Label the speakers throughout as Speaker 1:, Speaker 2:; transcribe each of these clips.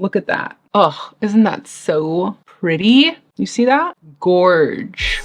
Speaker 1: Look at that. Oh, isn't that so pretty? You see that? Gorge.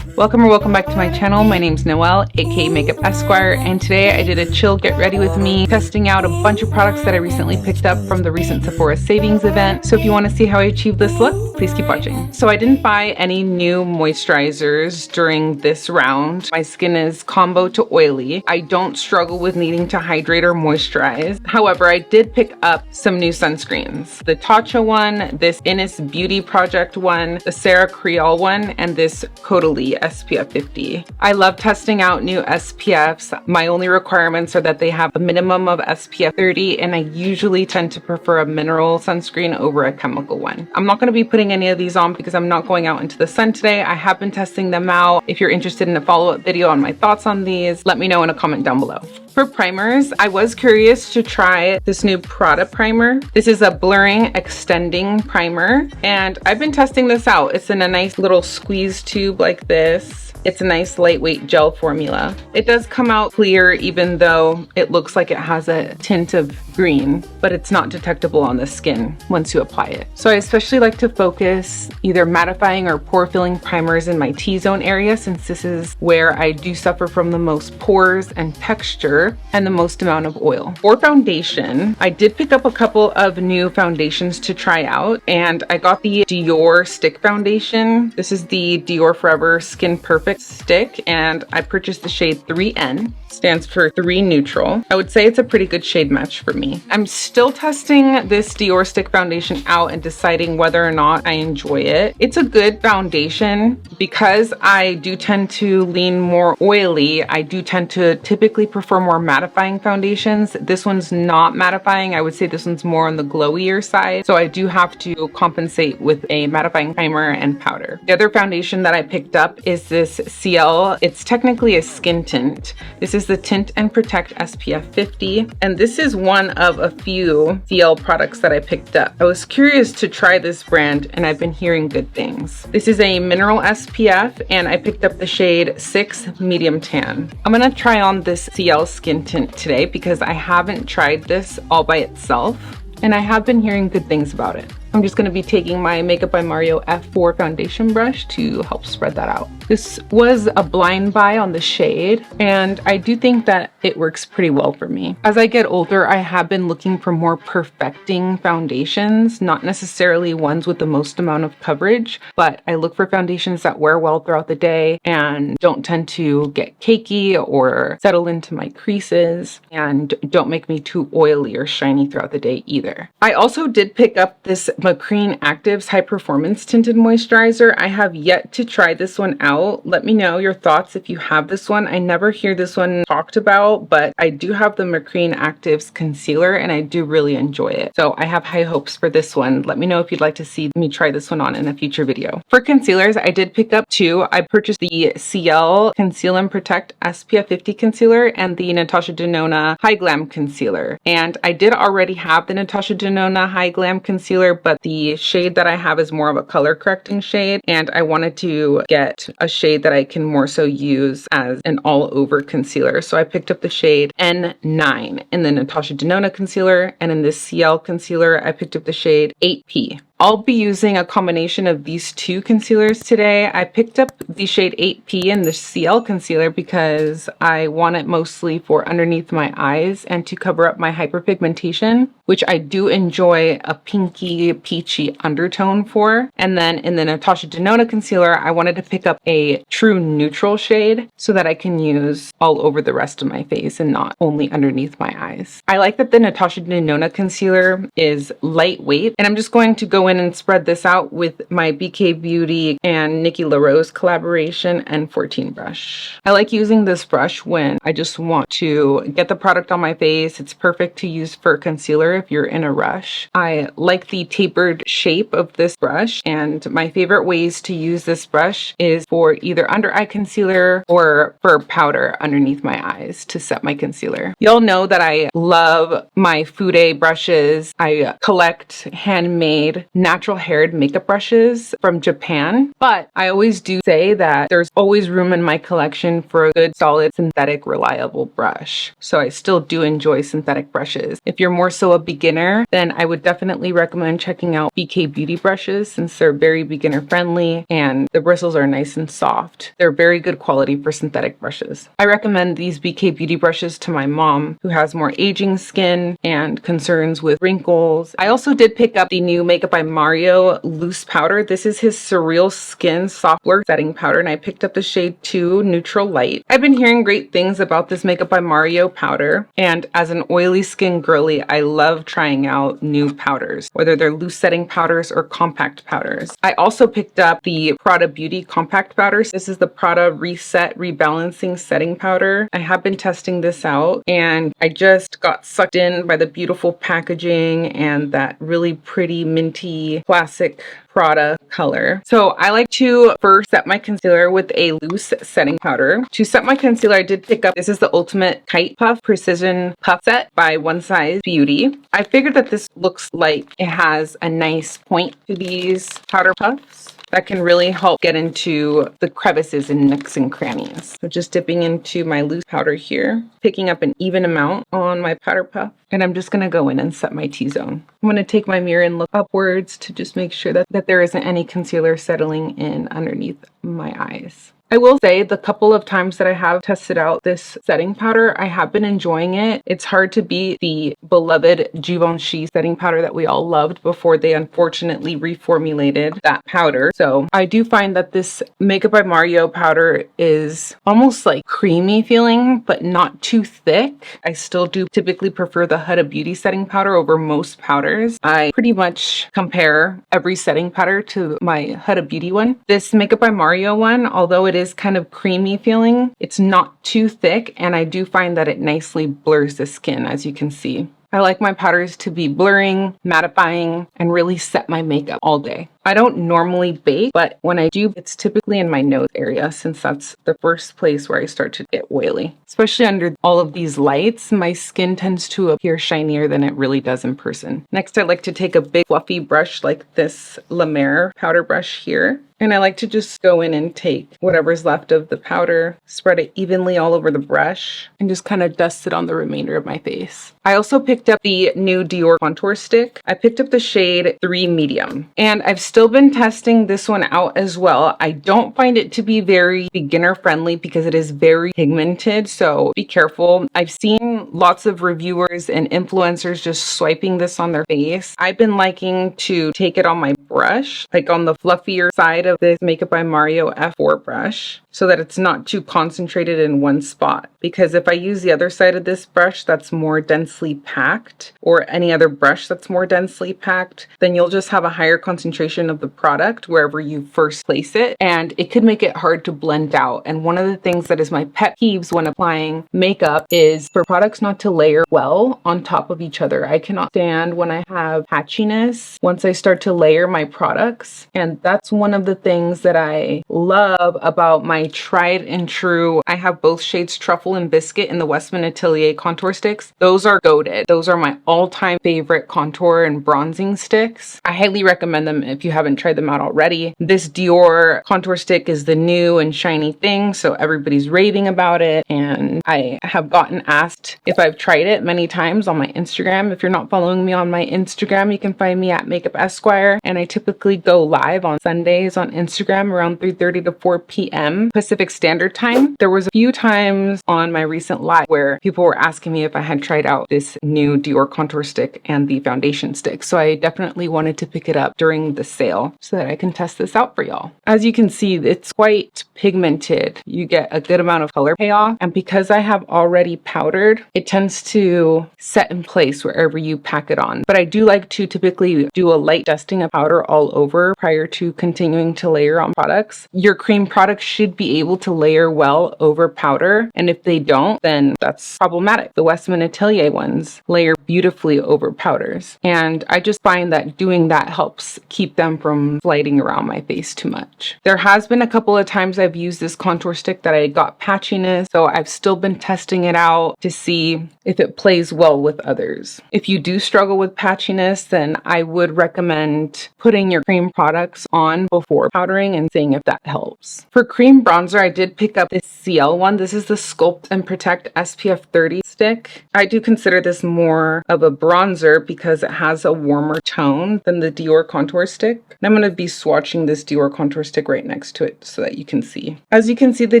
Speaker 1: Welcome back to my channel. My name's Noelle, aka MakeupEsquire, and today I did a chill get ready with me, testing out a bunch of products that I recently picked up from the recent Sephora savings event. So if you want to see how I achieved this look, please keep watching. So I didn't buy any new moisturizers during this round. My skin is combo to oily. I don't struggle with needing to hydrate or moisturize. However, I did pick up some new sunscreens. The Tatcha one, this Innis Beauty Project one, the Sarah Creole one, and this Caudalie SPF 50. I love testing out new SPFs. My only requirements are that they have a minimum of SPF 30, and I usually tend to prefer a mineral sunscreen over a chemical one. I'm not going to be putting any of these on because I'm not going out into the sun today. I have been testing them out. If you're interested in a follow-up video on my thoughts on these, let me know in a comment down below. For primers, I was curious to try this new Prada primer. This is a blurring extending primer, and I've been testing this out. It's in a nice little squeeze tube like this. It's a nice lightweight gel formula. It does come out clear even though it looks like it has a tint of green, but it's not detectable on the skin once you apply it. So I especially like to focus either mattifying or pore filling primers in my T-zone area, since this is where I do suffer from the most pores and texture and the most amount of oil. For foundation, I did pick up a couple of new foundations to try out, and I got the Dior stick foundation. This is the Dior Forever Skin Perfect stick, and I purchased the shade 3N. Stands for 3 Neutral. I would say it's a pretty good shade match for me. I'm still testing this Dior stick foundation out and deciding whether or not I enjoy it. It's a good foundation. Because I do tend to lean more oily, I do tend to typically prefer more mattifying foundations. This one's not mattifying. I would say this one's more on the glowier side, so I do have to compensate with a mattifying primer and powder. The other foundation that I picked up is this CL. It's technically a skin tint. This is the Tint and Protect SPF 50, and this is one of a few CL products that I picked up. I was curious to try this brand, and I've been hearing good things. This is a mineral SPF, and I picked up the shade 6 Medium Tan. I'm gonna try on this CL skin tint today because I haven't tried this all by itself, and I have been hearing good things about it. I'm just going to be taking my Makeup by Mario F4 foundation brush to help spread that out. This was a blind buy on the shade, and I do think that it works pretty well for me. As I get older, I have been looking for more perfecting foundations, not necessarily ones with the most amount of coverage, but I look for foundations that wear well throughout the day and don't tend to get cakey or settle into my creases, and don't make me too oily or shiny throughout the day either. I also did pick up this McCreen Actives High Performance Tinted Moisturizer. I have yet to try this one out. Let me know your thoughts if you have this one. I never hear this one talked about, but I do have the McCreen Actives Concealer, and I do really enjoy it. So I have high hopes for this one. Let me know if you'd like to see me try this one on in a future video. For concealers, I did pick up two. I purchased the CL Conceal and Protect SPF 50 Concealer and the Natasha Denona High Glam Concealer. And I did already have the Natasha Denona High Glam Concealer, but the shade that I have is more of a color correcting shade, and I wanted to get a shade that I can more so use as an all over concealer. So I picked up the shade N9 in the Natasha Denona concealer, and in this CL concealer I picked up the shade 8P. I'll be using a combination of these two concealers today. I picked up the shade 8P in the CL concealer because I want it mostly for underneath my eyes and to cover up my hyperpigmentation, which I do enjoy a pinky peachy undertone for. And then in the Natasha Denona concealer, I wanted to pick up a true neutral shade so that I can use all over the rest of my face and not only underneath my eyes. I like that the Natasha Denona concealer is lightweight, and I'm just going to go in and spread this out with my BK Beauty and Nikki LaRose collaboration and 14 brush. I like using this brush when I just want to get the product on my face. It's perfect to use for concealer if you're in a rush. I like the tapered shape of this brush, and my favorite ways to use this brush is for either under eye concealer or for powder underneath my eyes to set my concealer. Y'all know that I love my Fude brushes. I collect handmade natural haired makeup brushes from Japan, but I always do say that there's always room in my collection for a good, solid, synthetic, reliable brush. So I still do enjoy synthetic brushes. If you're more so a beginner, then I would definitely recommend checking out BK Beauty brushes since they're very beginner friendly and the bristles are nice and soft. They're very good quality for synthetic brushes. I recommend these BK Beauty brushes to my mom who has more aging skin and concerns with wrinkles. I also did pick up the new Makeup by Mario loose powder. This is his Surreal Skin Soft Blur Setting Powder, and I picked up the shade 2 Neutral Light. I've been hearing great things about this Makeup by Mario powder, and as an oily skin girly, I love trying out new powders, whether they're loose setting powders or compact powders. I also picked up the Prada Beauty Compact Powder. This is the Prada Reset Rebalancing Setting Powder. I have been testing this out, and I just got sucked in by the beautiful packaging and that really pretty minty classic Prada color. So I like to first set my concealer with a loose setting powder. To set my concealer, I did pick up, this is the Ultimate Kite Puff Precision Puff Set by One Size Beauty. I figured that this looks like it has a nice point to these powder puffs that can really help get into the crevices and nooks and crannies. So just dipping into my loose powder here, picking up an even amount on my powder puff, and I'm just gonna go in and set my T-zone. I'm gonna take my mirror and look upwards to just make sure that there isn't any concealer settling in underneath my eyes. I will say the couple of times that I have tested out this setting powder, I have been enjoying it. It's hard to beat the beloved Givenchy setting powder that we all loved before they unfortunately reformulated that powder. So I do find that this Makeup by Mario powder is almost like creamy feeling, but not too thick. I still do typically prefer the Huda Beauty setting powder over most powders. I pretty much compare every setting powder to my Huda Beauty one. This Makeup by Mario one, although it is kind of creamy feeling, it's not too thick, and I do find that it nicely blurs the skin, as you can see. I like my powders to be blurring, mattifying, and really set my makeup all day. I don't normally bake, but when I do, it's typically in my nose area since that's the first place where I start to get oily. Especially under all of these lights, my skin tends to appear shinier than it really does in person. Next, I like to take a big fluffy brush like this La Mer powder brush here. And I like to just go in and take whatever's left of the powder, spread it evenly all over the brush, and just kind of dust it on the remainder of my face. I also picked up the new Dior contour stick. I picked up the shade 3 Medium, and I've still been testing this one out as well. I don't find it to be very beginner friendly because it is very pigmented, so be careful. I've seen lots of reviewers and influencers just swiping this on their face. I've been liking to take it on my brush, like on the fluffier side of this Makeup by Mario F4 brush, so that it's not too concentrated in one spot. Because if I use the other side of this brush that's more densely packed, or any other brush that's more densely packed, then you'll just have a higher concentration of the product wherever you first place it, and it could make it hard to blend out. And one of the things that is my pet peeves when applying makeup is for products not to layer well on top of each other. I cannot stand when I have patchiness once I start to layer my products, and that's one of the things that I love about my tried and true. I have both shades Truffle and Biscuit in the Westman Atelier contour sticks. Those are goated. Those are my all-time favorite contour and bronzing sticks. I highly recommend them if you haven't tried them out already. This Dior contour stick is the new and shiny thing, so everybody's raving about it, and I have gotten asked if I've tried it many times on my Instagram. If you're not following me on my Instagram, you can find me at MakeupEsquire, and I typically go live on Sundays on Instagram around 3:30 to 4 p.m. Pacific Standard Time. There was a few times on my recent live where people were asking me if I had tried out this new Dior contour stick and the foundation stick, so I definitely wanted to pick it up during the sale so that I can test this out for y'all. As you can see, it's quite pigmented. You get a good amount of color payoff, and because I have already powdered, it tends to set in place wherever you pack it on. But I do like to typically do a light dusting of powder all over prior to continuing to layer on products. Your cream products should be able to layer well over powder, and if they don't, then that's problematic. The Westman Atelier ones layer beautifully over powders, and I just find that doing that helps keep them from sliding around my face too much. There has been a couple of times I've used this contour stick that I got patchiness, so I've still been testing it out to see if it plays well with others. If you do struggle with patchiness, then I would recommend putting your cream products on before powdering and seeing if that helps. For cream bronzer, I did pick up this CL one. This is the Sculpt and Protect SPF 30 stick. I do consider this more of a bronzer because it has a warmer tone than the Dior contour stick. And I'm going to be swatching this Dior contour stick right next to it so that you can see. As you can see, the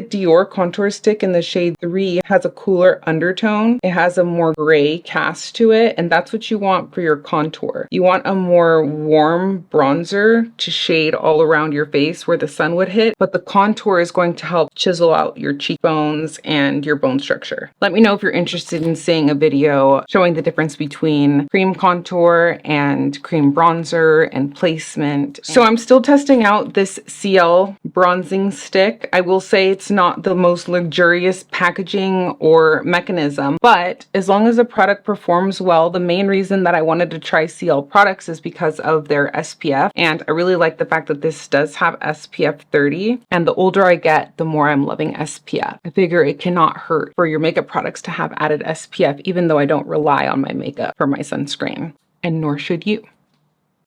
Speaker 1: Dior contour stick in the shade 3 has a cooler undertone. It has a more gray cast to it, and that's what you want for your contour. You want a more warm bronzer to shade all around your face where the sun would hit, but the contour is going to help chisel out your cheekbones and your bone structure. Let me know if you're interested in seeing a video showing the difference between cream contour and cream bronzer and placement. So I'm still testing out this CL bronzing stick. I will say it's not the most luxurious packaging or mechanism, but as long as the product performs well, the main reason that I wanted to try CL products is because of their SPF, and I really like the fact that this does have SPF 30, and the older I get, the more I'm loving SPF. I figure it cannot hurt for your makeup products to have added SPF, even though I don't rely on my makeup for my sunscreen, and nor should you.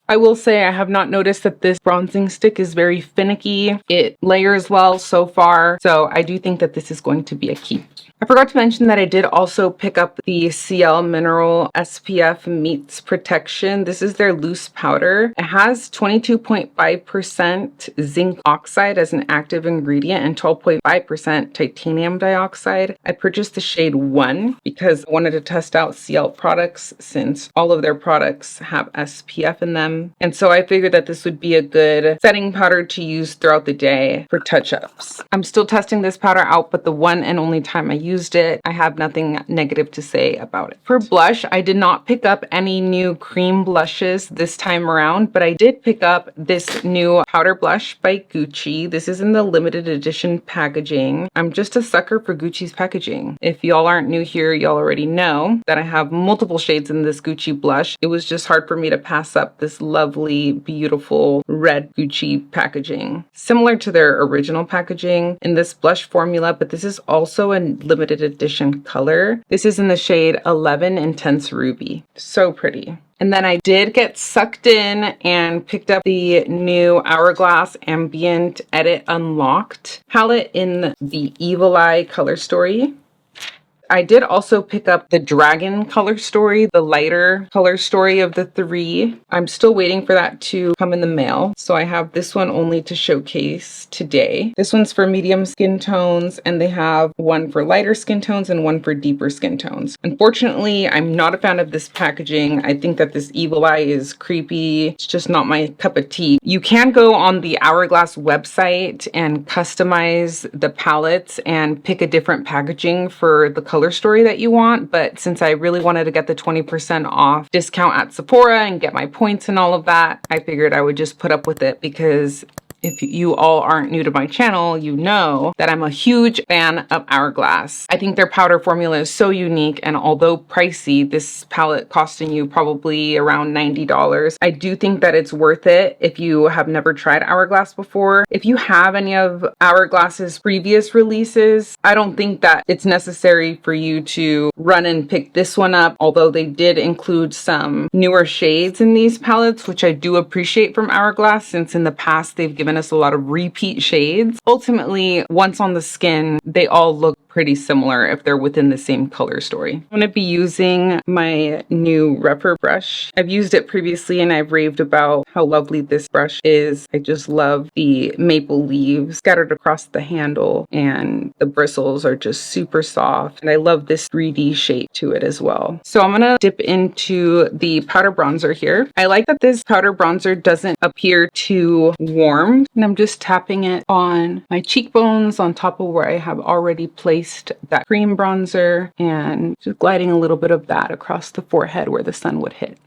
Speaker 1: I will say I have not noticed that this bronzing stick is very finicky. It layers well so far, so I do think that this is going to be a keep. I forgot to mention that I did also pick up the CL Mineral SPF Meets Protection. This is their loose powder. It has 22.5% zinc oxide as an active ingredient and 12.5% titanium dioxide. I purchased the shade 1 because I wanted to test out CL products since all of their products have SPF in them. And so I figured that this would be a good setting powder to use throughout the day for touch-ups. I'm still testing this powder out, but the one and only time I used it, I have nothing negative to say about it. For blush, I did not pick up any new cream blushes this time around, but I did pick up this new powder blush by Gucci. This is in the limited edition packaging. I'm just a sucker for Gucci's packaging. If y'all aren't new here, y'all already know that I have multiple shades in this Gucci blush. It was just hard for me to pass up this lovely, beautiful red Gucci packaging. Similar to their original packaging in this blush formula, but this is also a limited edition color. This is in the shade 11 Intense Ruby. So pretty. And then I did get sucked in and picked up the new Hourglass Ambient Edit Unlocked palette in the Evil Eye color story. I did also pick up the Dragon color story, the lighter color story of the 3. I'm still waiting for that to come in the mail. So I have this one only to showcase today. This one's for medium skin tones, and they have one for lighter skin tones and one for deeper skin tones. Unfortunately, I'm not a fan of this packaging. I think that this Evil Eye is creepy. It's just not my cup of tea. You can go on the Hourglass website and customize the palettes and pick a different packaging for the color story that you want, but since I really wanted to get the 20% off discount at Sephora and get my points and all of that, I figured I would just put up with it because if you all aren't new to my channel, you know that I'm a huge fan of Hourglass. I think their powder formula is so unique, and although pricey, this palette costing you probably around $90, I do think that it's worth it if you have never tried Hourglass before. If you have any of Hourglass's previous releases, I don't think that it's necessary for you to run and pick this one up, although they did include some newer shades in these palettes, which I do appreciate from Hourglass, since in the past they've given us a lot of repeat shades. Ultimately, once on the skin, they all look pretty similar if they're within the same color story. I'm going to be using my new Rephr brush. I've used it previously and I've raved about how lovely this brush is. I just love the maple leaves scattered across the handle, and the bristles are just super soft, and I love this 3D shape to it as well. So I'm going to dip into the powder bronzer here. I like that this powder bronzer doesn't appear too warm, and I'm just tapping it on my cheekbones on top of where I have already placed that cream bronzer, and just gliding a little bit of that across the forehead where the sun would hit.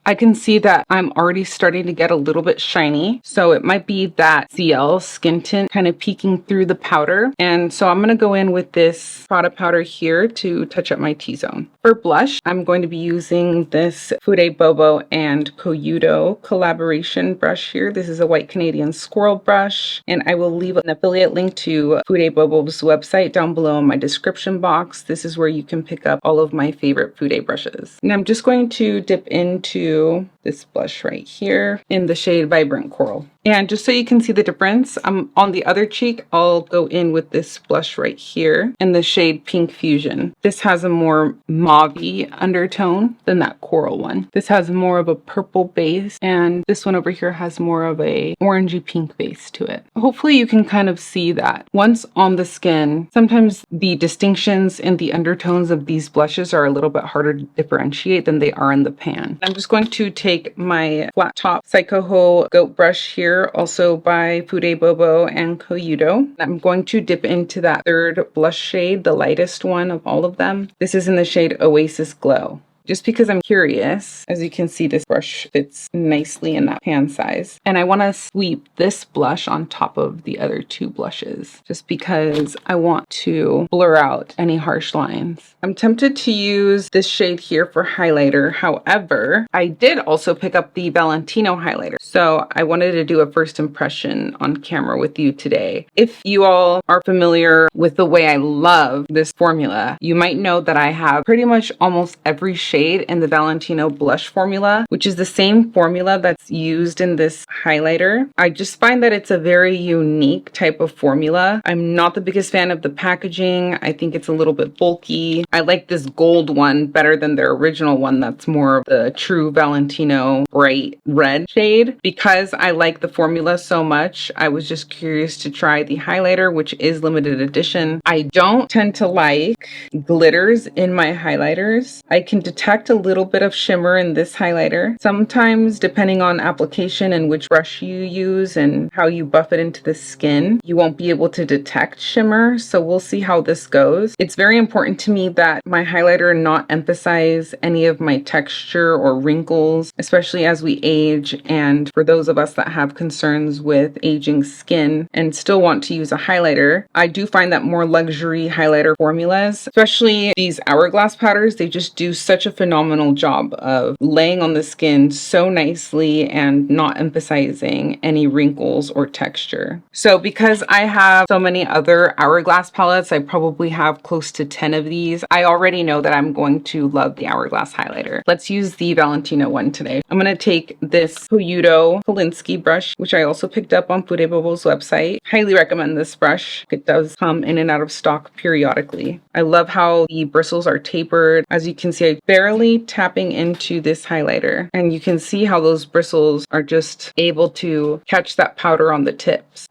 Speaker 1: I can see that I'm already starting to get a little bit shiny. So it might be that CL skin tint kind of peeking through the powder. And so I'm going to go in with this Prada powder here to touch up my T-zone. For blush, I'm going to be using this Fude Bobo and Koyudo collaboration brush here. This is a white Canadian squirrel brush. And I will leave an affiliate link to Fude Bobo's website down below in my description box. This is where you can pick up all of my favorite Fude brushes. And I'm just going to dip into this blush right here in the shade Vibrant Coral. And just so you can see the difference, on the other cheek, I'll go in with this blush right here in the shade Pink Fusion. This has a more mauve-y undertone than that coral one. This has more of a purple base, and this one over here has more of a orangey pink base to it. Hopefully you can kind of see that. Once on the skin, sometimes the distinctions in the undertones of these blushes are a little bit harder to differentiate than they are in the pan. I'm just going to take my flat top Psychoho Goat brush here, also by Fude Bobo and Koyudo. I'm going to dip into that third blush shade, the lightest one of all of them. This is in the shade Oasis Glow. Just because I'm curious, as you can see, this brush fits nicely in that pan size. And I want to sweep this blush on top of the other two blushes, just because I want to blur out any harsh lines. I'm tempted to use this shade here for highlighter. However, I did also pick up the Valentino highlighter. So I wanted to do a first impression on camera with you today. If you all are familiar with the way I love this formula, you might know that I have pretty much almost every shade in the Valentino blush formula, which is the same formula that's used in this highlighter. I just find that it's a very unique type of formula. I'm not the biggest fan of the packaging. I think it's a little bit bulky. I like this gold one better than their original one that's more of the true Valentino bright red shade. Because I like the formula so much, I was just curious to try the highlighter, which is limited edition. I don't tend to like glitters in my highlighters. I can detect a little bit of shimmer in this highlighter. Sometimes, depending on application and which brush you use and how you buff it into the skin, you won't be able to detect shimmer. So we'll see how this goes. It's very important to me that my highlighter not emphasize any of my texture or wrinkles, especially as we age. And for those of us that have concerns with aging skin and still want to use a highlighter, I do find that more luxury highlighter formulas, especially these Hourglass powders, they just do such a phenomenal job of laying on the skin so nicely and not emphasizing any wrinkles or texture. So because I have so many other Hourglass palettes, I probably have close to 10 of these, I already know that I'm going to love the Hourglass highlighter. Let's use the Valentino one today. I'm going to take this Koyudo Kolinsky brush, which I also picked up on Fude Bobo's website. Highly recommend this brush. It does come in and out of stock periodically. I love how the bristles are tapered. As you can see, I barely tapping into this highlighter, and you can see how those bristles are just able to catch that powder on the tips.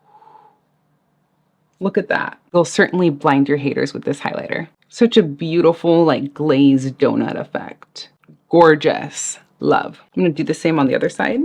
Speaker 1: Look at that. You'll certainly blind your haters with this highlighter. Such a beautiful, like, glazed donut effect. Gorgeous. Love. I'm going to do the same on the other side.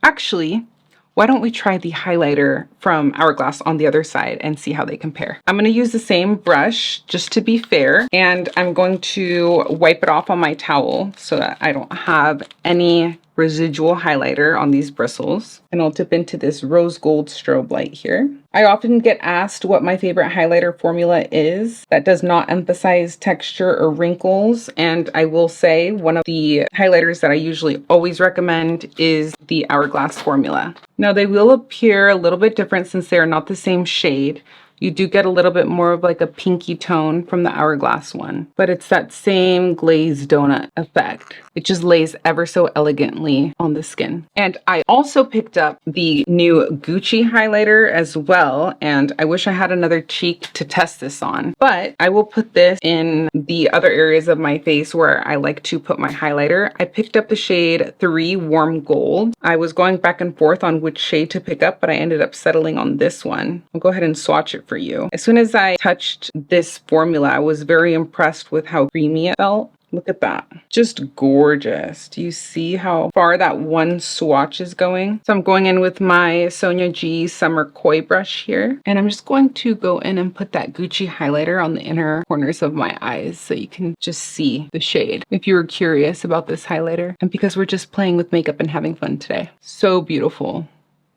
Speaker 1: Actually, why don't we try the highlighter from Hourglass on the other side and see how they compare. I'm going to use the same brush just to be fair, and I'm going to wipe it off on my towel so that I don't have any residual highlighter on these bristles. And I'll dip into this rose gold strobe light here. I often get asked what my favorite highlighter formula is that does not emphasize texture or wrinkles. And I will say one of the highlighters that I usually always recommend is the Hourglass formula. Now they will appear a little bit different since they are not the same shade. You do get a little bit more of like a pinky tone from the Hourglass one, but it's that same glazed donut effect. It just lays ever so elegantly on the skin. And I also picked up the new Gucci highlighter as well, and I wish I had another cheek to test this on, but I will put this in the other areas of my face where I like to put my highlighter. I picked up the shade 3 Warm Gold. I was going back and forth on which shade to pick up, but I ended up settling on this one. I'll go ahead and swatch it for you. As soon as I touched this formula, I was very impressed with how creamy it felt. Look at that. Just gorgeous. Do you see how far that one swatch is going? So I'm going in with my Sonia G Summer Koi brush here. And I'm just going to go in and put that Gucci highlighter on the inner corners of my eyes so you can just see the shade if you were curious about this highlighter. And because we're just playing with makeup and having fun today. So beautiful.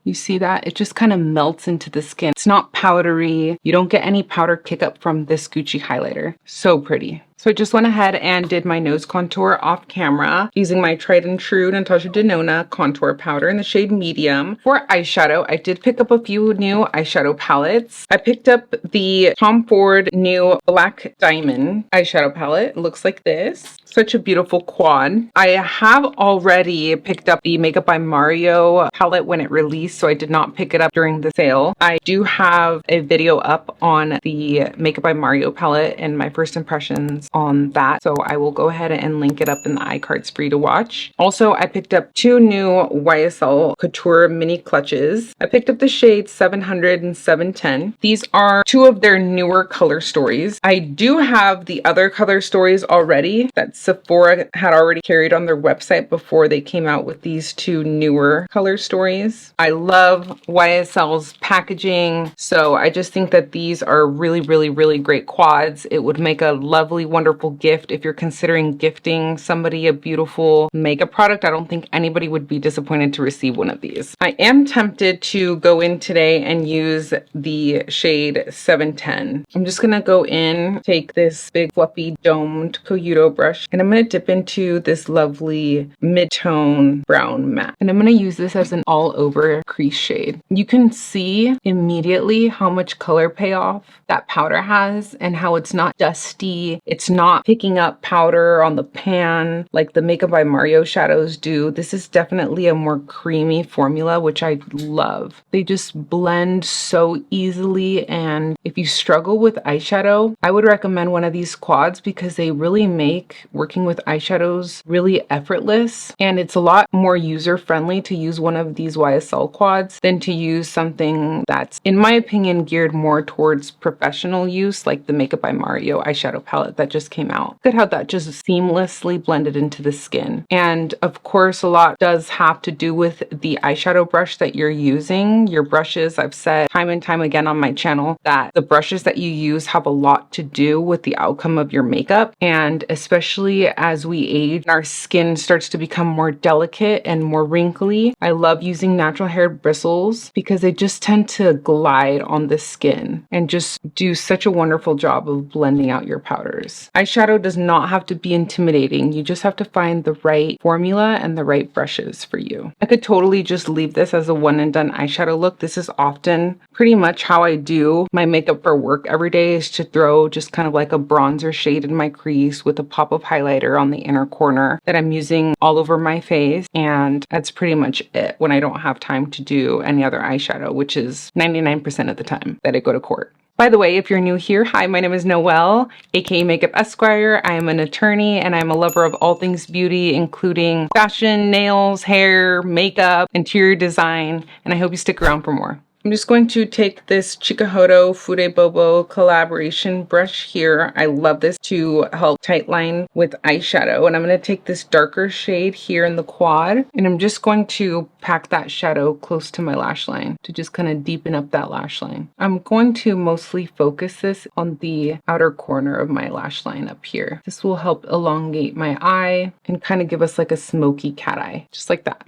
Speaker 1: You see that? It just kind of melts into the skin. It's not powdery. You don't get any powder kick up from this Gucci highlighter. So pretty. So I just went ahead and did my nose contour off camera using my tried and true Natasha Denona contour powder in the shade medium. For eyeshadow, I did pick up a few new eyeshadow palettes. I picked up the Tom Ford new Black Diamond eyeshadow palette. It looks like this. Such a beautiful quad. I have already picked up the Makeup by Mario palette when it released, so I did not pick it up during the sale. I do have a video up on the Makeup by Mario palette and my first impressions on that, so I will go ahead and link it up in the iCards for you to watch. Also, I picked up two new YSL Couture mini clutches. I picked up the shades 700 and 710. These are two of their newer color stories. I do have the other color stories already that Sephora had already carried on their website before they came out with these two newer color stories. I love YSL's packaging, so I just think that these are really great quads. It would make a lovely, wonderful gift if you're considering gifting somebody a beautiful makeup product. I don't think anybody would be disappointed to receive one of these. I am tempted to go in today and use the shade 710. I'm just gonna go in, take this big fluffy domed Coyuto brush, and I'm gonna dip into this lovely mid-tone brown matte. And I'm gonna use this as an all-over crease shade. You can see immediately how much color payoff that powder has and how it's not dusty. It's not picking up powder on the pan like the Makeup by Mario shadows do. This is definitely a more creamy formula, which I love. They just blend so easily, and if you struggle with eyeshadow, I would recommend one of these quads because they really make working with eyeshadows really effortless, and it's a lot more user-friendly to use one of these YSL quads than to use something that's, in my opinion, geared more towards professional use, like the Makeup by Mario eyeshadow palette that just came out. Look at how that just seamlessly blended into the skin. And of course, a lot does have to do with the eyeshadow brush that you're using. Your brushes, I've said time and time again on my channel that the brushes that you use have a lot to do with the outcome of your makeup. And especially as we age, our skin starts to become more delicate and more wrinkly. I love using natural hair bristles because they just tend to glide on the skin and just do such a wonderful job of blending out your powders. Eyeshadow does not have to be intimidating. You just have to find the right formula and the right brushes for you. I could totally just leave this as a one and done eyeshadow look. This is often pretty much how I do my makeup for work every day, is to throw just kind of like a bronzer shade in my crease with a pop of highlighter on the inner corner that I'm using all over my face. And that's pretty much it when I don't have time to do any other eyeshadow, which is 99% of the time that I go to court. By the way, if you're new here, hi, my name is Noelle, aka MakeupEsquire. I am an attorney and I'm a lover of all things beauty, including fashion, nails, hair, makeup, interior design, and I hope you stick around for more. I'm just going to take this Chikuhodo Fude Bobo collaboration brush here. I love this to help tightline with eyeshadow. And I'm going to take this darker shade here in the quad. And I'm just going to pack that shadow close to my lash line to just kind of deepen up that lash line. I'm going to mostly focus this on the outer corner of my lash line up here. This will help elongate my eye and kind of give us like a smoky cat eye, just like that.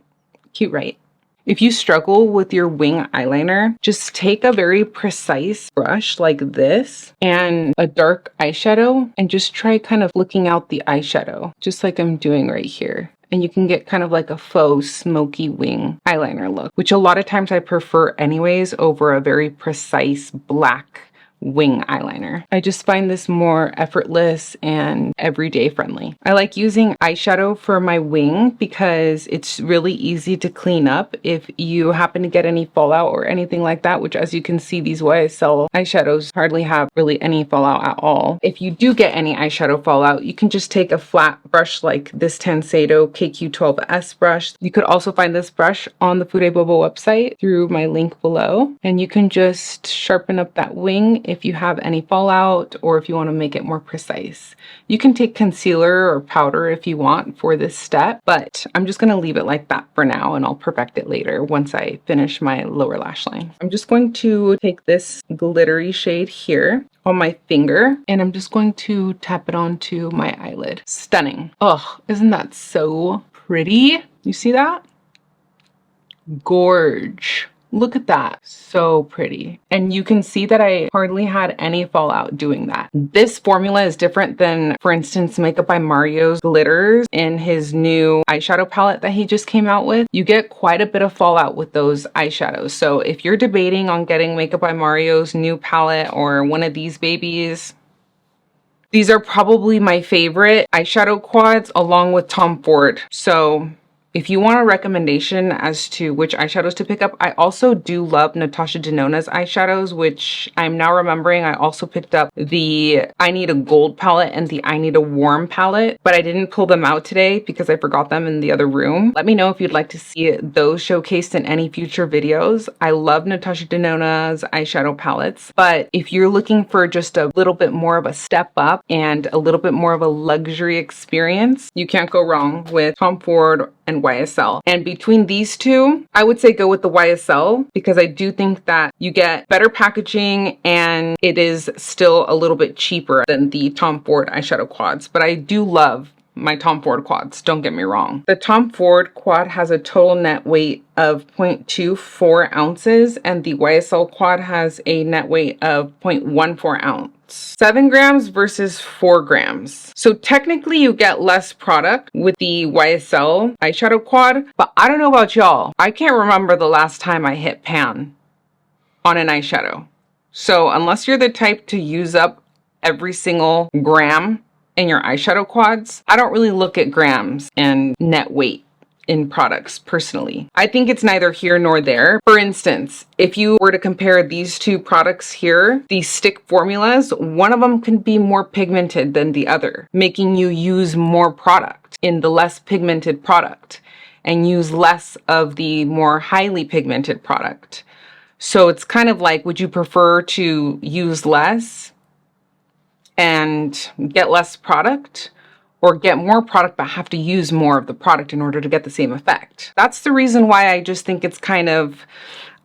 Speaker 1: Cute, right? If you struggle with your wing eyeliner, just take a very precise brush like this and a dark eyeshadow and just try kind of flicking out the eyeshadow, just like I'm doing right here. And you can get kind of like a faux smoky wing eyeliner look, which a lot of times I prefer anyways over a very precise black wing eyeliner. I just find this more effortless and everyday friendly. I like using eyeshadow for my wing because it's really easy to clean up if you happen to get any fallout or anything like that, which as you can see, these YSL eyeshadows hardly have really any fallout at all. If you do get any eyeshadow fallout, you can just take a flat brush like this Tansedo KQ12S brush. You could also find this brush on the Fude Bobo website through my link below, and you can just sharpen up that wing if you have any fallout or if you want to make it more precise. You can take concealer or powder if you want for this step, but I'm just going to leave it like that for now and I'll perfect it later once I finish my lower lash line. I'm just going to take this glittery shade here on my finger and I'm just going to tap it onto my eyelid. Stunning. Oh, isn't that so pretty? You see that? Gorge. Look at that. So pretty. And you can see that I hardly had any fallout doing that. This formula is different than, for instance, Makeup by Mario's glitters in his new eyeshadow palette that he just came out with. You get quite a bit of fallout with those eyeshadows. So if you're debating on getting Makeup by Mario's new palette or one of these babies, these are probably my favorite eyeshadow quads along with Tom Ford. So if you want a recommendation as to which eyeshadows to pick up, I also do love Natasha Denona's eyeshadows, which I'm now remembering. I also picked up the I Need a Gold palette and the I Need a Warm palette, but I didn't pull them out today because I forgot them in the other room. Let me know if you'd like to see those showcased in any future videos. I love Natasha Denona's eyeshadow palettes, but if you're looking for just a little bit more of a step up and a little bit more of a luxury experience, you can't go wrong with Tom Ford and YSL. And between these two, I would say go with the YSL because I do think that you get better packaging and it is still a little bit cheaper than the Tom Ford eyeshadow quads. But I do love my Tom Ford quads, don't get me wrong. The Tom Ford quad has a total net weight of 0.24 ounces and the YSL quad has a net weight of 0.14 ounce. 7 grams versus 4 grams. So technically you get less product with the YSL eyeshadow quad, but I don't know about y'all. I can't remember the last time I hit pan on an eyeshadow. So unless you're the type to use up every single gram in your eyeshadow quads, I don't really look at grams and net weight in products personally. I think it's neither here nor there. For instance, if you were to compare these two products here, these stick formulas, one of them can be more pigmented than the other, making you use more product in the less pigmented product and use less of the more highly pigmented product. So it's kind of like, would you prefer to use less and get less product, or get more product but have to use more of the product in order to get the same effect? That's the reason why I just think it's kind of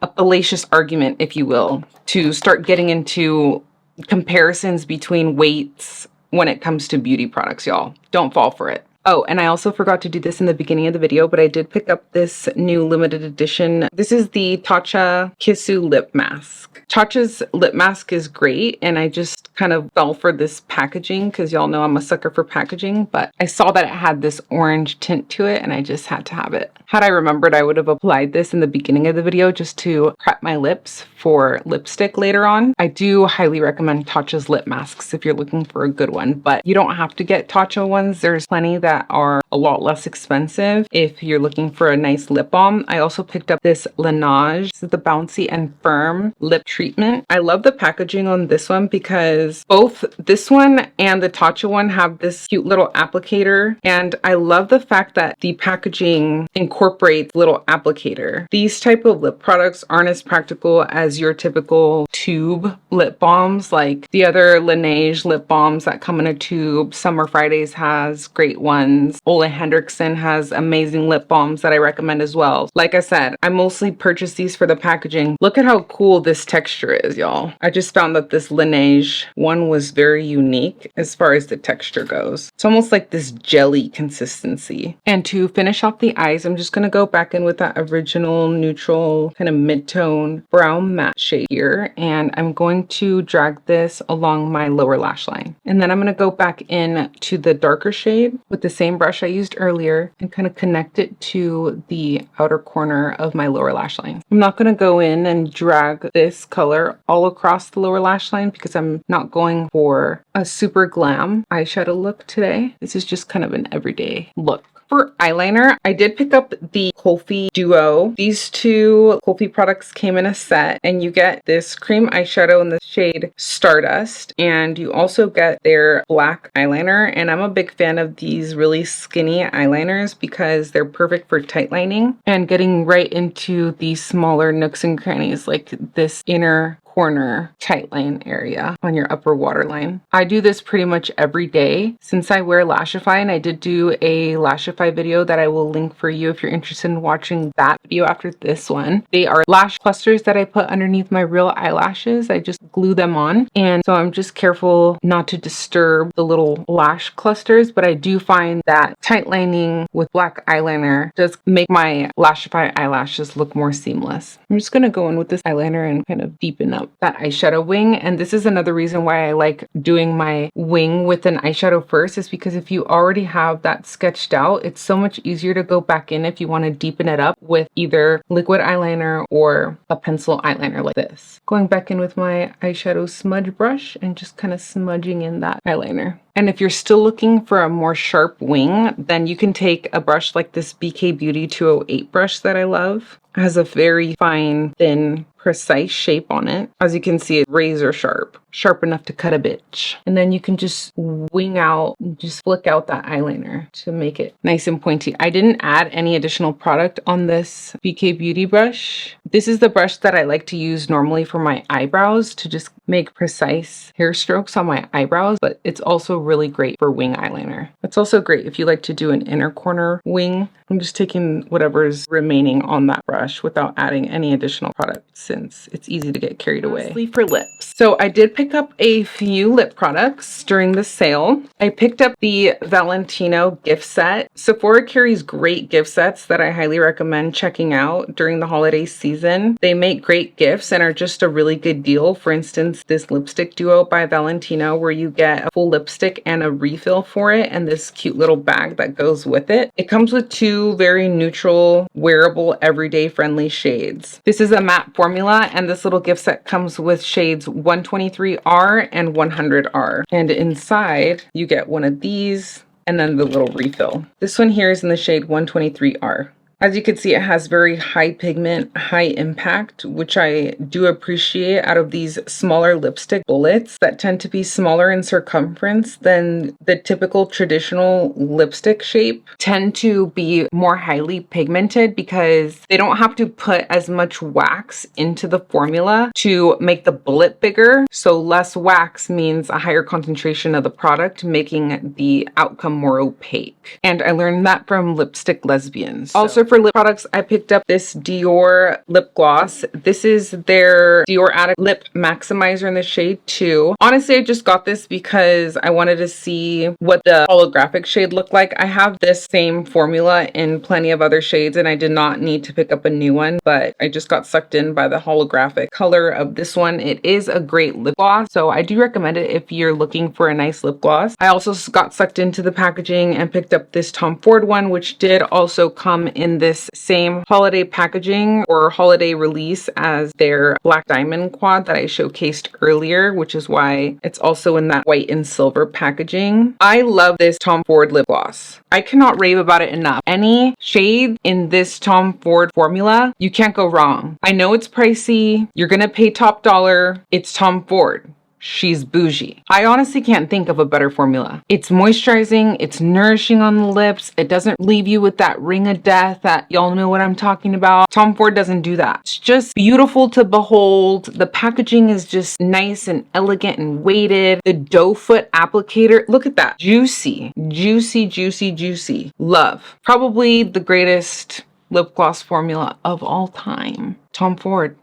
Speaker 1: a fallacious argument, if you will, to start getting into comparisons between weights when it comes to beauty products, y'all. Don't fall for it. Oh, and I also forgot to do this in the beginning of the video, but I did pick up this new limited edition. This is the Tatcha Kissu lip mask. Tatcha's lip mask is great, and I just kind of fell for this packaging because y'all know I'm a sucker for packaging, but I saw that it had this orange tint to it and I just had to have it. Had I remembered, I would have applied this in the beginning of the video just to prep my lips for lipstick later on. I do highly recommend Tatcha's lip masks if you're looking for a good one, but you don't have to get Tatcha ones. There's plenty that are a lot less expensive if you're looking for a nice lip balm. I also picked up this Laneige. This is the Bouncy and Firm lip treatment. I love the packaging on this one because both this one and the Tatcha one have this cute little applicator, and I love the fact that the packaging incorporates little applicator. These type of lip products aren't as practical as your typical tube lip balms, like the other Laneige lip balms that come in a tube. Summer Fridays has great ones. Ole Henriksen has amazing lip balms that I recommend as well. Like I said, I mostly purchase these for the packaging. Look at how cool this texture is, y'all. I just found that this Laneige one was very unique as far as the texture goes. It's almost like this jelly consistency. And to finish off the eyes, I'm just going to go back in with that original neutral kind of mid-tone brown matte shade here, and I'm going to drag this along my lower lash line. And then I'm going to go back in to the darker shade with the same brush I used earlier and kind of connect it to the outer corner of my lower lash line. I'm not going to go in and drag this color all across the lower lash line because I'm not going for a super glam eyeshadow look today. This is just kind of an everyday look. For eyeliner, I did pick up the Kulfi Duo. These two Kulfi products came in a set, and you get this cream eyeshadow in the shade Stardust, and you also get their black eyeliner. And I'm a big fan of these really skinny eyeliners because they're perfect for tightlining and getting right into the smaller nooks and crannies, like this inner corner tight line area on your upper waterline. I do this pretty much every day since I wear Lashify, and I did do a Lashify video that I will link for you if you're interested in watching that video after this one. They are lash clusters that I put underneath my real eyelashes. I just glue them on, and so I'm just careful not to disturb the little lash clusters, but I do find that tight lining with black eyeliner does make my Lashify eyelashes look more seamless. I'm just going to go in with this eyeliner and kind of deepen up that eyeshadow wing, and this is another reason why I like doing my wing with an eyeshadow first, is because if you already have that sketched out, it's so much easier to go back in if you want to deepen it up with either liquid eyeliner or a pencil eyeliner like this. Going back in with my eyeshadow smudge brush and just kind of smudging in that eyeliner. And if you're still looking for a more sharp wing, then you can take a brush like this BK Beauty 208 brush that I love. It has a very fine, thin, precise shape on it. As you can see, it's razor sharp, sharp enough to cut a bitch. And then you can just wing out, just flick out that eyeliner to make it nice and pointy. I didn't add any additional product on this BK Beauty brush. This is the brush that I like to use normally for my eyebrows to just make precise hair strokes on my eyebrows, but it's also really great for wing eyeliner. It's also great if you like to do an inner corner wing. I'm just taking whatever's remaining on that brush without adding any additional product, since it's easy to get carried away. Lastly, for lips. So I did pick up a few lip products during the sale. I picked up the Valentino gift set. Sephora carries great gift sets that I highly recommend checking out during the holiday season. They make great gifts and are just a really good deal. For instance, this lipstick duo by Valentino, where you get a full lipstick and a refill for it and this cute little bag that goes with it. It comes with two very neutral, wearable, everyday friendly shades. This is a matte formula, and this little gift set comes with shades 123R and 100R. And inside you get one of these and then the little refill. This one here is in the shade 123R. As you can see, it has very high pigment, high impact, which I do appreciate out of these smaller lipstick bullets that tend to be smaller in circumference than the typical traditional lipstick shape, tend to be more highly pigmented because they don't have to put as much wax into the formula to make the bullet bigger. So less wax means a higher concentration of the product, making the outcome more opaque. And I learned that from Lipstick Lesbians. Also, for lip products, I picked up this Dior lip gloss. This is their Dior Addict Lip Maximizer in the shade 2. Honestly, I just got this because I wanted to see what the holographic shade looked like. I have this same formula in plenty of other shades, and I did not need to pick up a new one, but I just got sucked in by the holographic color of this one. It is a great lip gloss, so I do recommend it if you're looking for a nice lip gloss. I also got sucked into the packaging and picked up this Tom Ford one, which did also come in this same holiday packaging or holiday release as their Black Diamond quad that I showcased earlier, which is why it's also in that white and silver packaging. I love this Tom Ford lip gloss. I cannot rave about it enough. Any shade in this Tom Ford formula, you can't go wrong. I know it's pricey. You're gonna pay top dollar. It's Tom Ford. She's bougie. I honestly can't think of a better formula. It's moisturizing, it's nourishing on the lips, it doesn't leave you with that ring of death that y'all know what I'm talking about. Tom Ford doesn't do that. It's just beautiful to behold. The packaging is just nice and elegant and weighted. The doe foot applicator, look at that. Juicy, juicy, juicy, juicy. Love. Probably the greatest lip gloss formula of all time. Tom Ford.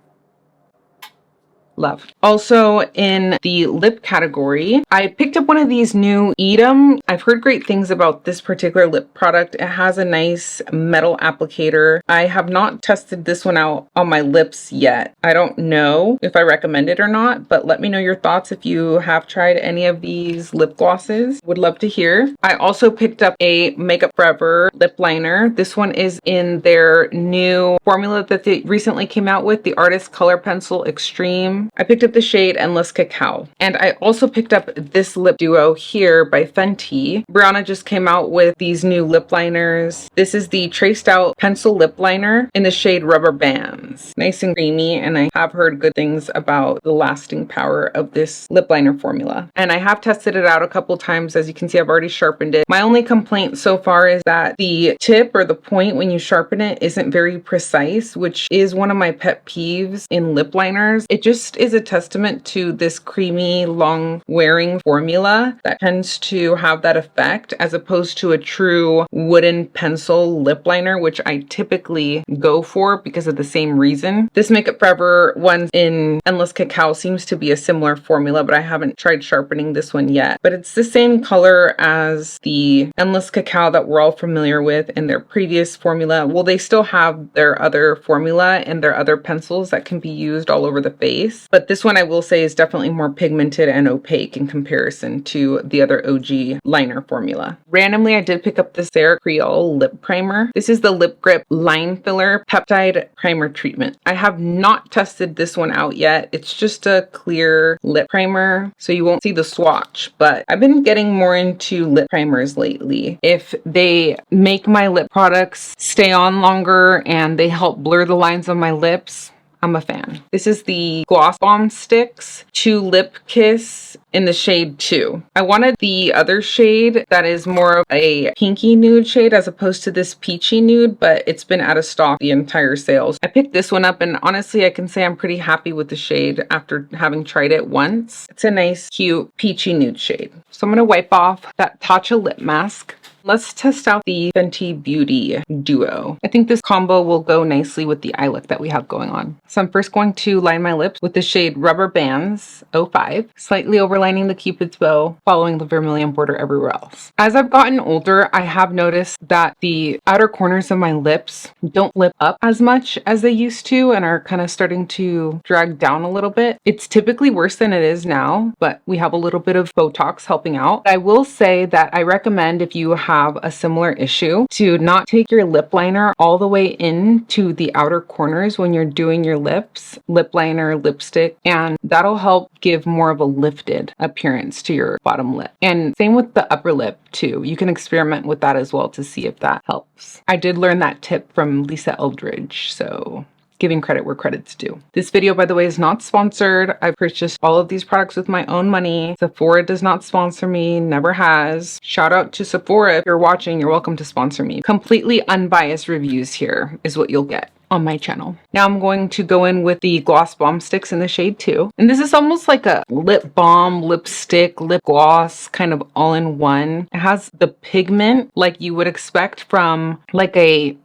Speaker 1: Love. Also in the lip category, I picked up one of these new Edam. I've heard great things about this particular lip product. It has a nice metal applicator. I have not tested this one out on my lips yet. I don't know if I recommend it or not, but let me know your thoughts if you have tried any of these lip glosses. Would love to hear. I also picked up a Makeup Forever lip liner. This one is in their new formula that they recently came out with, the Artist Color Pencil Extreme. I picked up the shade Endless Cacao. And I also picked up this lip duo here by Fenty. Brianna just came out with these new lip liners. This is the Traced Out Pencil Lip Liner in the shade Rubber Bands. Nice and creamy, and I have heard good things about the lasting power of this lip liner formula. And I have tested it out a couple times. As you can see, I've already sharpened it. My only complaint so far is that the tip or the point when you sharpen it isn't very precise, which is one of my pet peeves in lip liners. is a testament to this creamy, long wearing formula that tends to have that effect, as opposed to a true wooden pencil lip liner, which I typically go for because of the same reason. This Makeup Forever one in Endless Cacao seems to be a similar formula, but I haven't tried sharpening this one yet. But it's the same color as the Endless Cacao that we're all familiar with in their previous formula. Well, they still have their other formula and their other pencils that can be used all over the face. But this one I will say is definitely more pigmented and opaque in comparison to the other OG liner formula. Randomly, I did pick up the Sarah Creole lip primer. This is the Lip Grip Line Filler Peptide Primer Treatment. I have not tested this one out yet. It's just a clear lip primer, so you won't see the swatch, but I've been getting more into lip primers lately. If they make my lip products stay on longer and they help blur the lines of my lips, I'm a fan. This is the Gloss Balm Sticks 2 Lip Kiss in the shade 2. I wanted the other shade that is more of a pinky nude shade as opposed to this peachy nude, but it's been out of stock the entire sales. I picked this one up and honestly I can say I'm pretty happy with the shade after having tried it once. It's a nice, cute, peachy nude shade. So I'm gonna wipe off that Tatcha lip mask. Let's test out the Fenty Beauty Duo. I think this combo will go nicely with the eye look that we have going on. So I'm first going to line my lips with the shade Rubber Bands 05, slightly overlining the Cupid's bow, following the vermilion border everywhere else. As I've gotten older, I have noticed that the outer corners of my lips don't lip up as much as they used to and are kind of starting to drag down a little bit. It's typically worse than it is now, but we have a little bit of Botox helping out. I will say that I recommend, if you have a similar issue, to not take your lip liner all the way into the outer corners when you're doing your lips, lip liner, lipstick, and that'll help give more of a lifted appearance to your bottom lip. And same with the upper lip too. You can experiment with that as well to see if that helps. I did learn that tip from Lisa Eldridge, so giving credit where credit's due. This video, by the way, is not sponsored. I purchased all of these products with my own money. Sephora does not sponsor me, never has. Shout out to Sephora. If you're watching, you're welcome to sponsor me. Completely unbiased reviews here is what you'll get on my channel. Now I'm going to go in with the Gloss Balm Sticks in the shade 2. And this is almost like a lip balm, lipstick, lip gloss, kind of all in one. It has the pigment like you would expect from like a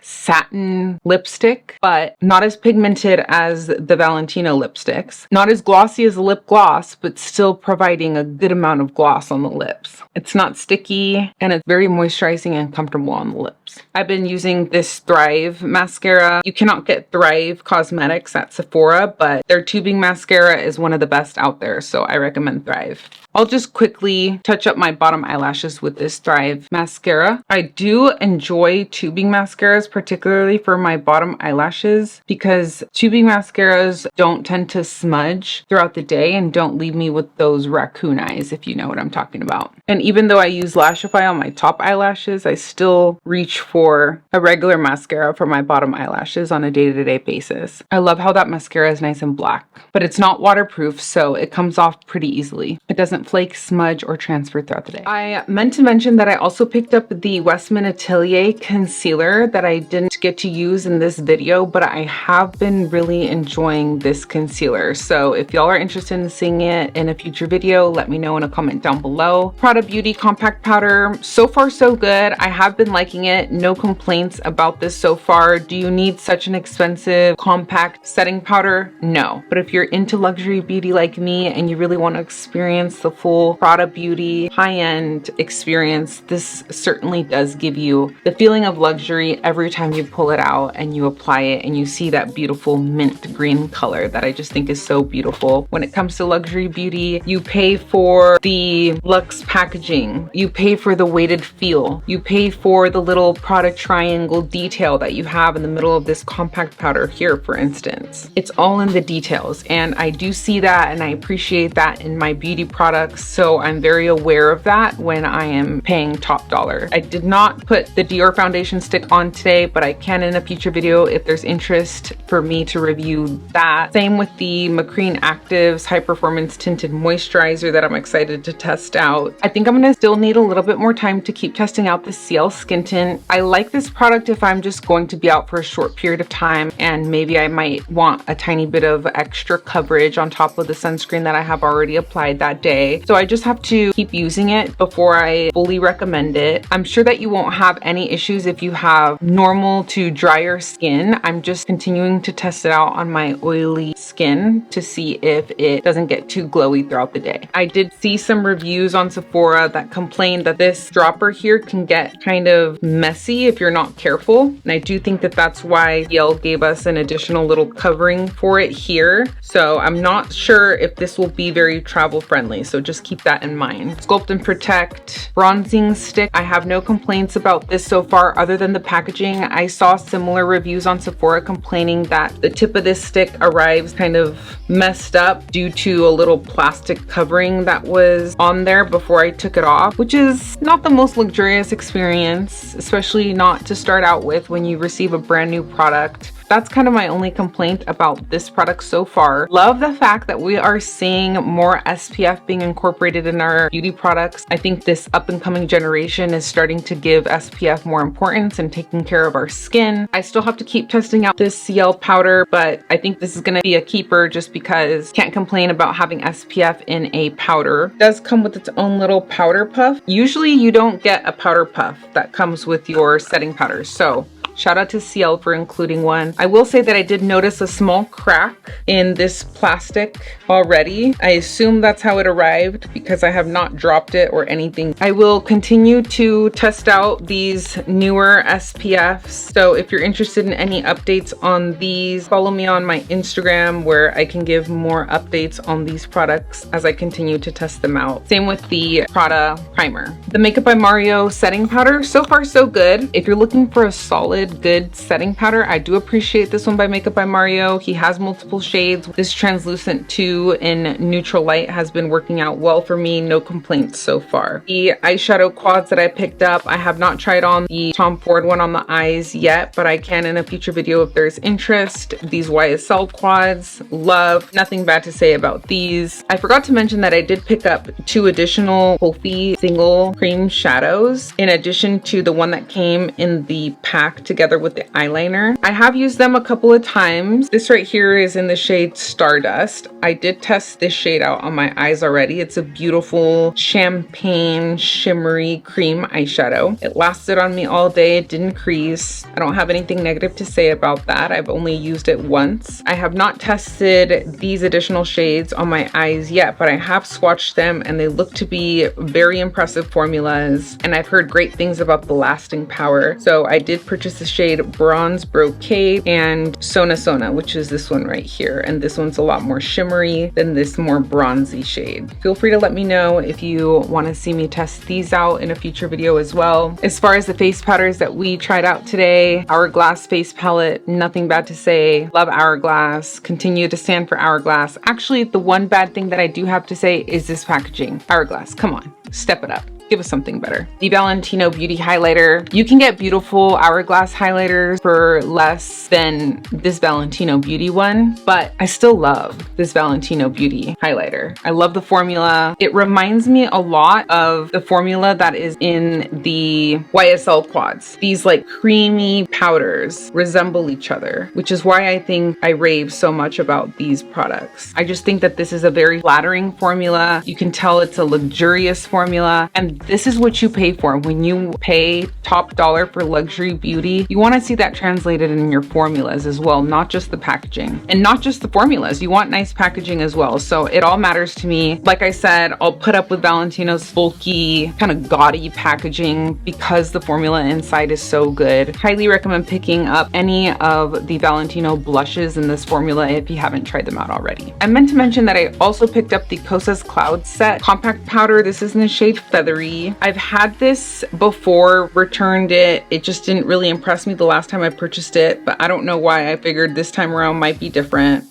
Speaker 1: satin lipstick, but not as pigmented as the Valentino lipsticks. Not as glossy as a lip gloss, but still providing a good amount of gloss on the lips. It's not sticky and it's very moisturizing and comfortable on the lips. I've been using this Thrive mascara. You cannot get Thrive Cosmetics at Sephora, but their tubing mascara is one of the best out there, so I recommend Thrive. I'll just quickly touch up my bottom eyelashes with this Thrive mascara. I do enjoy tubing mascaras, particularly for my bottom eyelashes, because tubing mascaras don't tend to smudge throughout the day and don't leave me with those raccoon eyes, if you know what I'm talking about. And even though I use Lashify on my top eyelashes, I still reach for a regular mascara for my bottom eyelashes on a day-to-day basis. I love how that mascara is nice and black, but it's not waterproof, so it comes off pretty easily. It doesn't flake, smudge, or transfer throughout the day. I meant to mention that I also picked up the Westman Atelier concealer that I didn't get to use in this video, but I have been really enjoying this concealer. So if y'all are interested in seeing it in a future video, let me know in a comment down below. Prada Beauty Compact Powder, so far so good. I have been liking it. No complaints about this so far. Do you need such an expensive compact setting powder? No. But if you're into luxury beauty like me and you really want to experience the full Prada Beauty high-end experience, this certainly does give you the feeling of luxury every time you pull it out and you apply it and you see that beautiful mint green color that I just think is so beautiful. When it comes to luxury beauty, you pay for the luxe packaging, you pay for the weighted feel, you pay for the little product triangle detail that you have in the middle of this compact powder here, for instance. It's all in the details, and I do see that and I appreciate that in my beauty products, so I'm very aware of that when I am paying top dollar. I did not put the Dior foundation stick on today, but I can in a future video if there's interest for me to review that. Same with the McCreen Actives High Performance Tinted Moisturizer that I'm excited to test out. I think I'm gonna still need a little bit more time to keep testing out the CL Skin Tint. I like this product if I'm just going to be out for a short period of time and maybe I might want a tiny bit of extra coverage on top of the sunscreen that I have already applied that day. So I just have to keep using it before I fully recommend it. I'm sure that you won't have any issues if you have normal to drier skin. I'm just continuing to test it out on my oily skin to see if it doesn't get too glowy throughout the day. I did see some reviews on Sephora that complained that this dropper here can get kind of messy if you're not careful. And I do think that that's why Yale gave us an additional little covering for it here. So I'm not sure if this will be very travel friendly. So just keep that in mind. Sculpt and Protect Bronzing Stick. I have no complaints about this so far other than the packaging. I saw similar reviews on Sephora complaining that the tip of this stick arrives kind of messed up due to a little plastic covering that was on there before I took it off, which is not the most luxurious experience, especially not to start out with when you receive a brand new product. That's kind of my only complaint about this product so far. Love the fact that we are seeing more SPF being incorporated in our beauty products. I think this up and coming generation is starting to give SPF more importance and taking care of our skin. I still have to keep testing out this CL powder, but I think this is gonna be a keeper just because can't complain about having SPF in a powder. It does come with its own little powder puff. Usually you don't get a powder puff that comes with your setting powder. So shout out to CL for including one. I will say that I did notice a small crack in this plastic already. I assume that's how it arrived because I have not dropped it or anything. I will continue to test out these newer SPFs. So if you're interested in any updates on these, follow me on my Instagram where I can give more updates on these products as I continue to test them out. Same with the Prada primer. The Makeup by Mario setting powder, so far so good. If you're looking for a solid good setting powder, I do appreciate this one by Makeup by Mario. He has multiple shades. This translucent 2 in neutral light has been working out well for me. No complaints so far. The eyeshadow quads that I picked up, I have not tried on the Tom Ford one on the eyes yet, but I can in a future video if there's interest. These YSL quads, love. Nothing bad to say about these. I forgot to mention that I did pick up 2 additional Kulfi single cream shadows in addition to the one that came in the pack together with the eyeliner. I have used them a couple of times. This right here is in the shade Stardust. I did test this shade out on my eyes already. It's a beautiful champagne shimmery cream eyeshadow. It lasted on me all day. It didn't crease. I don't have anything negative to say about that. I've only used it once. I have not tested these additional shades on my eyes yet, but I have swatched them and they look to be very impressive formulas. And I've heard great things about the lasting power. So I did purchase the shade Bronze Brocade and Sona Sona, which is this one right here. And this one's a lot more shimmery than this more bronzy shade. Feel free to let me know if you want to see me test these out in a future video as well. As far as the face powders that we tried out today, Hourglass face palette, nothing bad to say. Love Hourglass, continue to stand for Hourglass. Actually, the one bad thing that I do have to say is this packaging. Hourglass, come on, step it up. Give us something better. The Valentino Beauty Highlighter. You can get beautiful Hourglass highlighters for less than this Valentino Beauty one, but I still love this Valentino Beauty highlighter. I love the formula. It reminds me a lot of the formula that is in the YSL quads. These like creamy powders resemble each other, which is why I think I rave so much about these products. I just think that this is a very flattering formula. You can tell it's a luxurious formula, and this is what you pay for. When you pay top dollar for luxury beauty, you want to see that translated in your formulas as well, not just the packaging. And not just the formulas, you want nice packaging as well. So it all matters to me. Like I said, I'll put up with Valentino's bulky, kind of gaudy packaging because the formula inside is so good. Highly recommend picking up any of the Valentino blushes in this formula if you haven't tried them out already. I meant to mention that I also picked up the Kosas Cloud Set compact powder. This is in the shade Feathery. I've had this before, returned it. It just didn't really impress me the last time I purchased it, but I don't know why. I figured this time around might be different.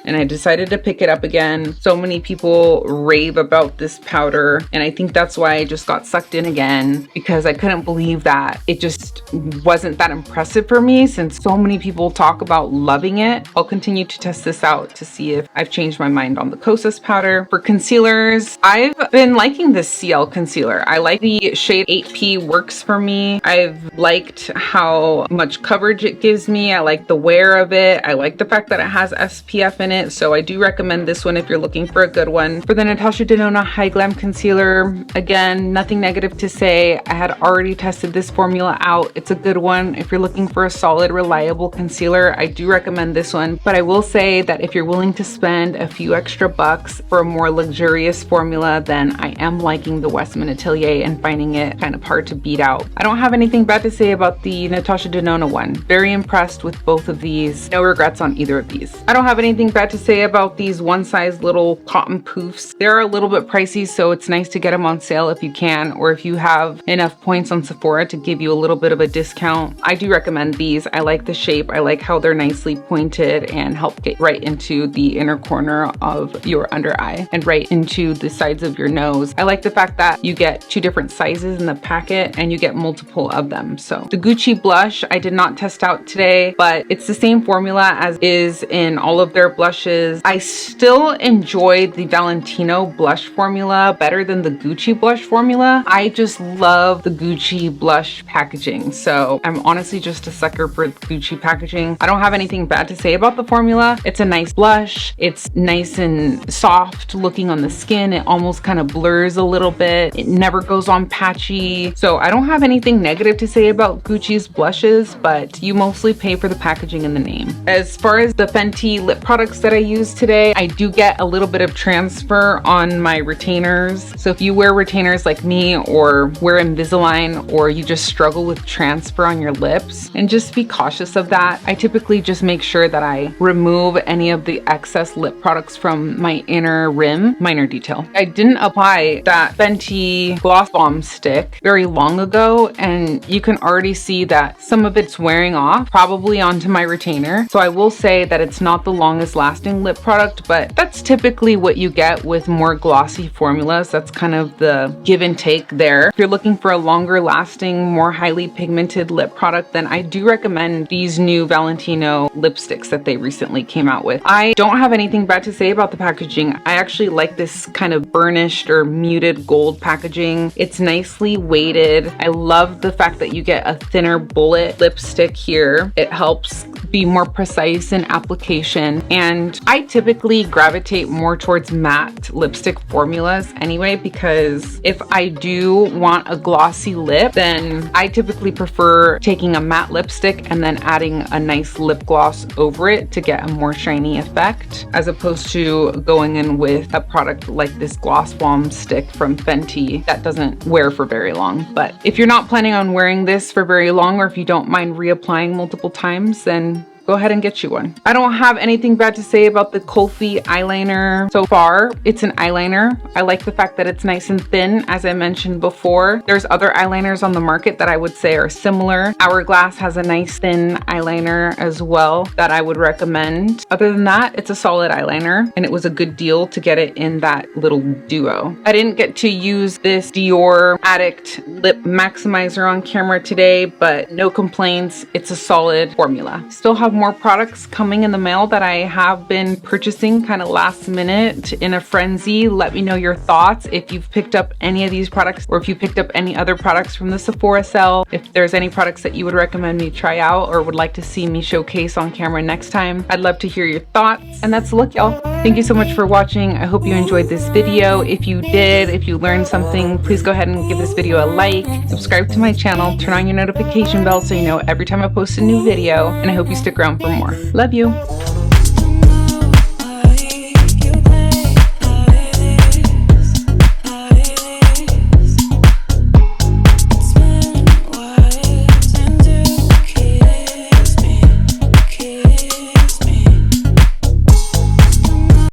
Speaker 1: and I decided to pick it up again. So many people rave about this powder, and I think that's why I just got sucked in again, because I couldn't believe that it just wasn't that impressive for me since so many people talk about loving it. I'll continue to test this out to see if I've changed my mind on the Kosas powder. For concealers, I've been liking this CL concealer. I like the shade 8P, works for me. I've liked how much coverage it gives me. I like the wear of it. I like the fact that it has SPF in it, so I do recommend this one if you're looking for a good one. For the Natasha Denona High Glam Concealer, again, nothing negative to say. I had already tested this formula out. It's a good one. If you're looking for a solid, reliable concealer, I do recommend this one. But I will say that if you're willing to spend a few extra bucks for a more luxurious formula, then I am liking the Westman Atelier and finding it kind of hard to beat out. I don't have anything bad to say about the Natasha Denona one. Very impressed with both of these. No regrets on either of these. I don't have anything bad to say about these one size little cotton poofs. They're a little bit pricey, so it's nice to get them on sale if you can, or if you have enough points on Sephora to give you a little bit of a discount. I do recommend these. I like the shape. I like how they're nicely pointed and help get right into the inner corner of your under eye and right into the sides of your nose. I like the fact that you get 2 different sizes in the packet and you get multiple of them. So the Gucci blush I did not test out today, but it's the same formula as is in all of their blushes. I still enjoy the Valentino blush formula better than the Gucci blush formula. I just love the Gucci blush packaging, so I'm honestly just a sucker for Gucci packaging. I don't have anything bad to say about the formula. It's a nice blush. It's nice and soft looking on the skin. It almost kind of blurs a little bit. It never goes on patchy. So I don't have anything negative to say about Gucci's blushes, but you mostly pay for the packaging and the name. As far as the Fenty lip products that I use today, I do get a little bit of transfer on my retainers. So if you wear retainers like me, or wear Invisalign, or you just struggle with transfer on your lips, and just be cautious of that. I typically just make sure that I remove any of the excess lip products from my inner rim. Minor detail. I didn't apply that Fenty Gloss Balm stick very long ago, and you can already see that some of it's wearing off, probably onto my retainer. So I will say that it's not the longest lasting lip product, but that's typically what you get with more glossy formulas. That's kind of the give and take there. If you're looking for a longer lasting, more highly pigmented lip product, then I do recommend these new Valentino lipsticks that they recently came out with. I don't have anything bad to say about the packaging. I actually like this kind of burnished or muted gold packaging. It's nicely weighted. I love the fact that you get a thinner bullet lipstick here. It helps be more precise in application, and I typically gravitate more towards matte lipstick formulas anyway, because if I do want a glossy lip, then I typically prefer taking a matte lipstick and then adding a nice lip gloss over it to get a more shiny effect, as opposed to going in with a product like this Gloss Balm stick from Fenty that doesn't wear for very long. But if you're not planning on wearing this for very long, or if you don't mind reapplying multiple times, then go ahead and get you one. I don't have anything bad to say about the Kulfi eyeliner so far. It's an eyeliner. I like the fact that it's nice and thin, as I mentioned before. There's other eyeliners on the market that I would say are similar. Hourglass has a nice thin eyeliner as well that I would recommend. Other than that, it's a solid eyeliner, and it was a good deal to get it in that little duo. I didn't get to use this Dior Addict Lip Maximizer on camera today, but no complaints. It's a solid formula. Still have more products coming in the mail that I have been purchasing kind of last minute in a frenzy. Let me know your thoughts if you've picked up any of these products, or if you picked up any other products from the Sephora sale. If there's any products that you would recommend me try out or would like to see me showcase on camera next time, I'd love to hear your thoughts. And that's the look, y'all. Thank you so much for watching. I hope you enjoyed this video. If you did, if you learned something, please go ahead and give this video a like, subscribe to my channel, turn on your notification bell so you know every time I post a new video, and I hope you stick around for more. Love you.